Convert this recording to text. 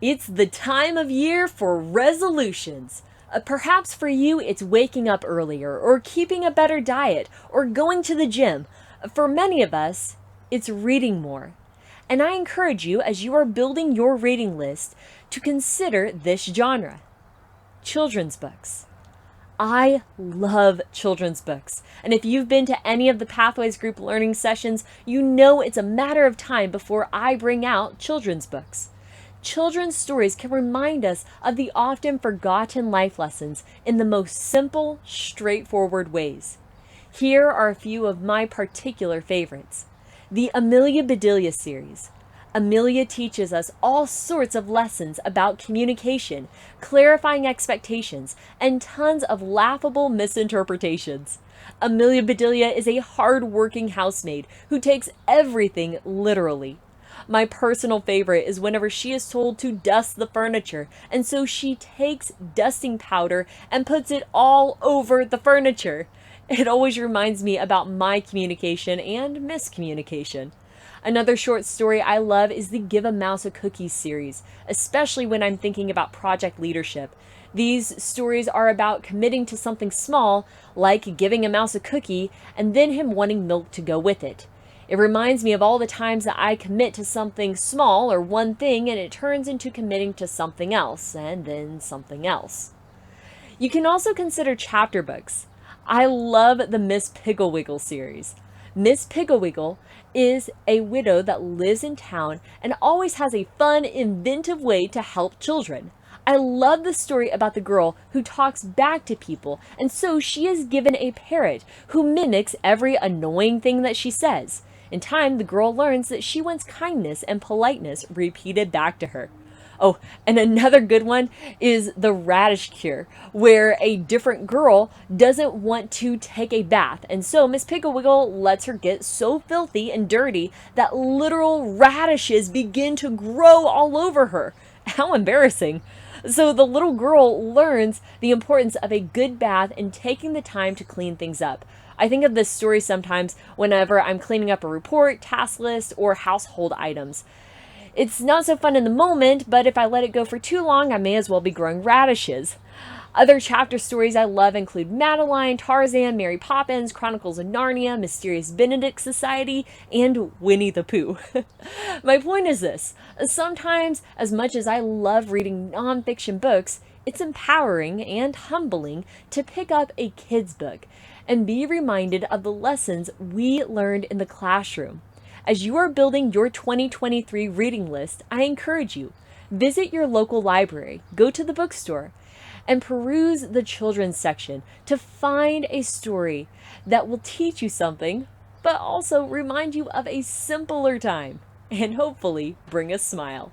It's the time of year for resolutions. Perhaps for you, it's waking up earlier, or keeping a better diet, or going to the gym. For many of us, it's reading more. And I encourage you, as you are building your reading list, to consider this genre: children's books. I love children's books. And if you've been to any of the Pathwayz Group learning sessions, you know it's a matter of time before I bring out children's books. Children's stories can remind us of the often forgotten life lessons in the most simple, straightforward ways. Here are a few of my particular favorites. The Amelia Bedelia series. Amelia teaches us all sorts of lessons about communication, clarifying expectations, and tons of laughable misinterpretations. Amelia Bedelia is a hard-working housemaid who takes everything literally. My personal favorite is whenever she is told to dust the furniture, and so she takes dusting powder and puts it all over the furniture. It always reminds me about my communication and miscommunication. Another short story I love is the Give a Mouse a Cookie series, especially when I'm thinking about project leadership. These stories are about committing to something small, like giving a mouse a cookie, and then him wanting milk to go with it. It reminds me of all the times that I commit to something small or one thing and it turns into committing to something else and then something else. You can also consider chapter books. I love the Miss Pigglewiggle series. Miss Pigglewiggle is a widow that lives in town and always has a fun, inventive way to help children. I love the story about the girl who talks back to people, and so she is given a parrot who mimics every annoying thing that she says. In time, the girl learns that she wants kindness and politeness repeated back to her. Oh, and another good one is the radish cure, where a different girl doesn't want to take a bath, and so Miss Pigglewiggle lets her get so filthy and dirty that literal radishes begin to grow all over her. How embarrassing! So the little girl learns the importance of a good bath and taking the time to clean things up. I think of this story sometimes whenever I'm cleaning up a report, task list, or household items. It's not so fun in the moment, but if I let it go for too long, I may as well be growing radishes. Other chapter stories I love include Madeline, Tarzan, Mary Poppins, Chronicles of Narnia, Mysterious Benedict Society, and Winnie the Pooh. My point is this: sometimes, as much as I love reading nonfiction books, it's empowering and humbling to pick up a kid's book and be reminded of the lessons we learned in the classroom. As you are building your 2023 reading list, I encourage you, visit your local library, go to the bookstore, and peruse the children's section to find a story that will teach you something, but also remind you of a simpler time and hopefully bring a smile.